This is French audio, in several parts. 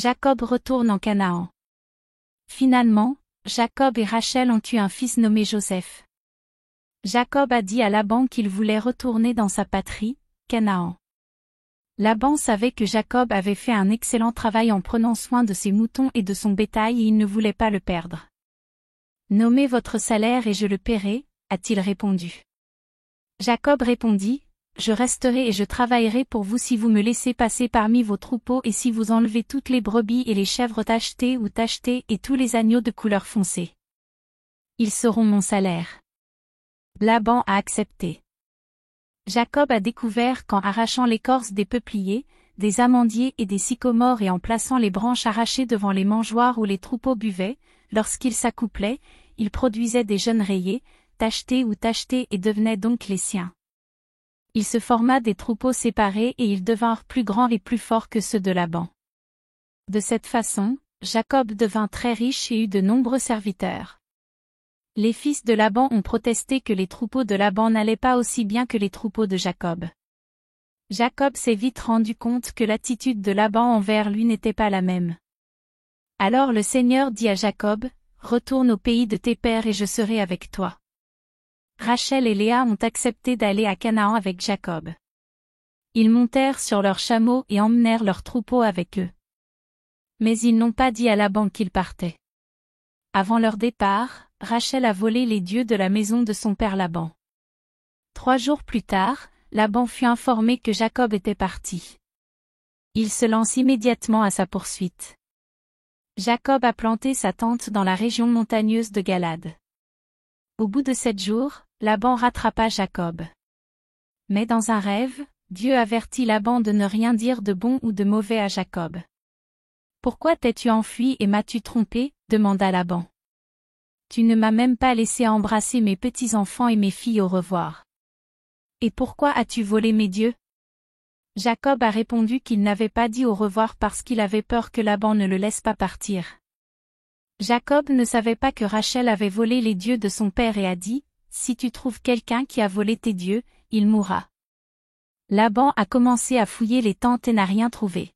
Jacob retourne en Canaan. Finalement, Jacob et Rachel ont eu un fils nommé Joseph. Jacob a dit à Laban qu'il voulait retourner dans sa patrie, Canaan. Laban savait que Jacob avait fait un excellent travail en prenant soin de ses moutons et de son bétail et il ne voulait pas le perdre. « Nommez votre salaire et je le paierai », a-t-il répondu. Jacob répondit, « Je resterai et je travaillerai pour vous si vous me laissez passer parmi vos troupeaux et si vous enlevez toutes les brebis et les chèvres tachetées ou tachetées et tous les agneaux de couleur foncée. Ils seront mon salaire. » Laban a accepté. Jacob a découvert qu'en arrachant l'écorce des peupliers, des amandiers et des sycomores et en plaçant les branches arrachées devant les mangeoires où les troupeaux buvaient, lorsqu'ils s'accouplaient, ils produisaient des jeunes rayés, tachetés ou tachetés et devenaient donc les siens. Il se forma des troupeaux séparés et ils devinrent plus grands et plus forts que ceux de Laban. De cette façon, Jacob devint très riche et eut de nombreux serviteurs. Les fils de Laban ont protesté que les troupeaux de Laban n'allaient pas aussi bien que les troupeaux de Jacob. Jacob s'est vite rendu compte que l'attitude de Laban envers lui n'était pas la même. Alors le Seigneur dit à Jacob, « Retourne au pays de tes pères et je serai avec toi. » Rachel et Léa ont accepté d'aller à Canaan avec Jacob. Ils montèrent sur leurs chameaux et emmenèrent leurs troupeaux avec eux. Mais ils n'ont pas dit à Laban qu'ils partaient. Avant leur départ, Rachel a volé les dieux de la maison de son père Laban. 3 jours plus tard, Laban fut informé que Jacob était parti. Il se lance immédiatement à sa poursuite. Jacob a planté sa tente dans la région montagneuse de Galad. Au bout de 7 jours, Laban rattrapa Jacob. Mais dans un rêve, Dieu avertit Laban de ne rien dire de bon ou de mauvais à Jacob. « Pourquoi t'es-tu enfui et m'as-tu trompé ?» demanda Laban. « Tu ne m'as même pas laissé embrasser mes petits-enfants et mes filles au revoir. Et pourquoi as-tu volé mes dieux ?» Jacob a répondu qu'il n'avait pas dit au revoir parce qu'il avait peur que Laban ne le laisse pas partir. Jacob ne savait pas que Rachel avait volé les dieux de son père et a dit, « Si tu trouves quelqu'un qui a volé tes dieux, il mourra. » Laban a commencé à fouiller les tentes et n'a rien trouvé.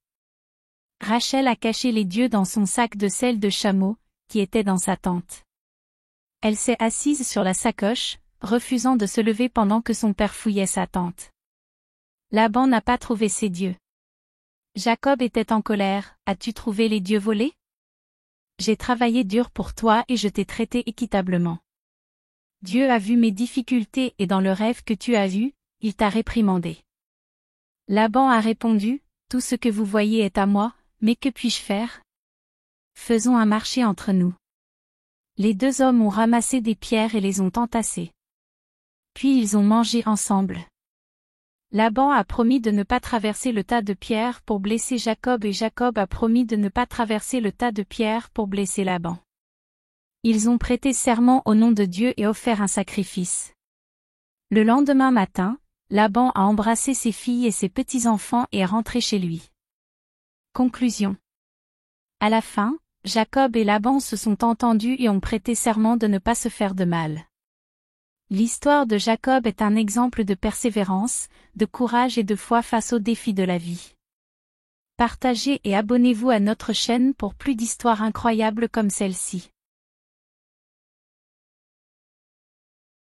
Rachel a caché les dieux dans son sac de selle de chameau, qui était dans sa tente. Elle s'est assise sur la sacoche, refusant de se lever pendant que son père fouillait sa tente. Laban n'a pas trouvé ses dieux. Jacob était en colère, « As-tu trouvé les dieux volés ? J'ai travaillé dur pour toi et je t'ai traité équitablement. Dieu a vu mes difficultés et dans le rêve que tu as eu, il t'a réprimandé. » Laban a répondu, « Tout ce que vous voyez est à moi, mais que puis-je faire ? Faisons un marché entre nous. » Les 2 hommes ont ramassé des pierres et les ont entassées. Puis ils ont mangé ensemble. Laban a promis de ne pas traverser le tas de pierres pour blesser Jacob et Jacob a promis de ne pas traverser le tas de pierres pour blesser Laban. Ils ont prêté serment au nom de Dieu et offert un sacrifice. Le lendemain matin, Laban a embrassé ses filles et ses petits-enfants et est rentré chez lui. Conclusion. À la fin, Jacob et Laban se sont entendus et ont prêté serment de ne pas se faire de mal. L'histoire de Jacob est un exemple de persévérance, de courage et de foi face aux défis de la vie. Partagez et abonnez-vous à notre chaîne pour plus d'histoires incroyables comme celle-ci.